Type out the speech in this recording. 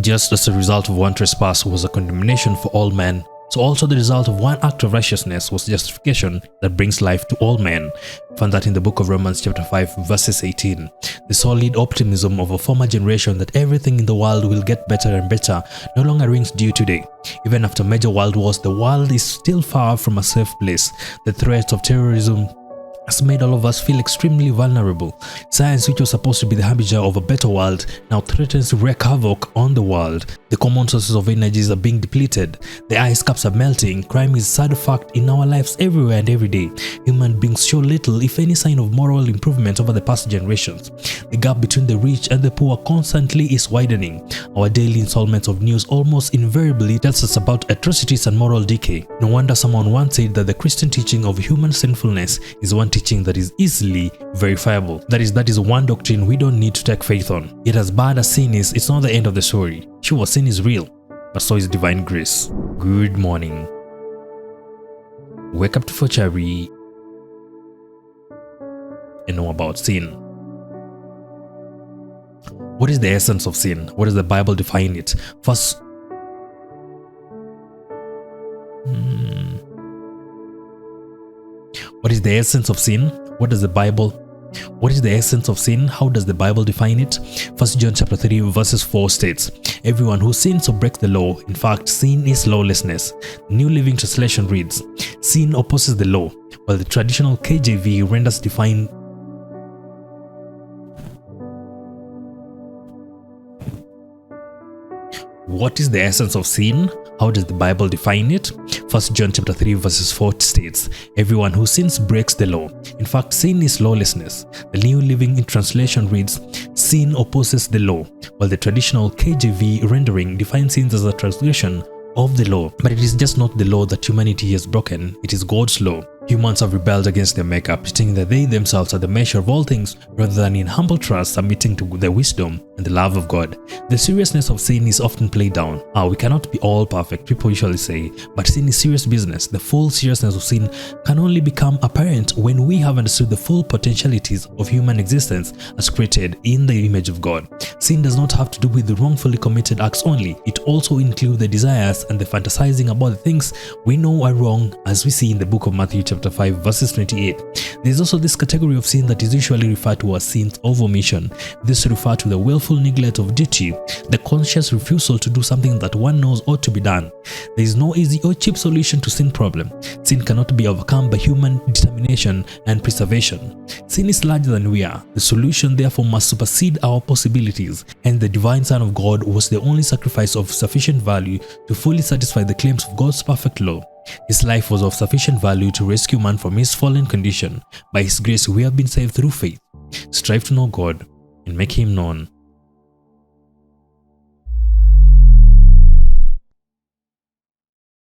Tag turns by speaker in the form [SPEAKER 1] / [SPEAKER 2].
[SPEAKER 1] just as a result of one trespass was a condemnation for all men, so also the result of one act of righteousness was justification that brings life to all men. We find that in the book of Romans chapter 5 verses 18. The solid optimism of a former generation that everything in the world will get better and better no longer rings due today. Even after major world wars, the world is still far from a safe place. The threat of terrorism has made all of us feel extremely vulnerable. Science, which was supposed to be the harbinger of a better world, now threatens to wreak havoc on the world. The common sources of energies are being depleted. The ice caps are melting. Crime is a sad fact in our lives everywhere and every day. Human beings show little, if any, sign of moral improvement over the past generations. The gap between the rich and the poor constantly is widening. Our daily installments of news almost invariably tells us about atrocities and moral decay. No wonder someone once said that the Christian teaching of human sinfulness is one teaching that is easily verifiable. That is one doctrine we don't need to take faith on. Yet as bad as sin is, it's not the end of the story. Sure, sin is real, but so is divine grace. Good morning. Wake up to Fochari and know about sin. What is the essence of sin? What does the Bible define it? First, what is the essence of sin? What is the essence of sin? How does the Bible define it? 1 John chapter 3 verses 4 states, "Everyone who sins or breaks the law, in fact, sin is lawlessness." The New Living Translation reads, "Sin opposes the law," while the traditional KJV renders define What is the essence of sin? How does the Bible define it? 1 John chapter 3 verses 4 states, "Everyone who sins breaks the law. In fact, sin is lawlessness." The New Living Translation reads, "Sin opposes the law," while the traditional KJV rendering defines sins as a transgression of the law. But it is just not the law that humanity has broken, it is God's law. Humans have rebelled against their maker, pretending that they themselves are the measure of all things, rather than in humble trust submitting to the wisdom and the love of God. The seriousness of sin is often played down. We cannot be all perfect, people usually say, but sin is serious business. The full seriousness of sin can only become apparent when we have understood the full potentialities of human existence as created in the image of God. Sin does not have to do with the wrongfully committed acts only. It also includes the desires and the fantasizing about the things we know are wrong, as we see in the book of Matthew chapter 5 verses 28. There is also this category of sin that is usually referred to as sins of omission. This refers to the willful neglect of duty, the conscious refusal to do something that one knows ought to be done. There is no easy or cheap solution to sin problem. Sin cannot be overcome by human determination and preservation. Sin is larger than we are. The solution therefore must supersede our possibilities, and the divine Son of God was the only sacrifice of sufficient value to fully satisfy the claims of God's perfect law. His life was of sufficient value to rescue man from his fallen condition. By His grace we have been saved through faith. Strive to know God and make Him known.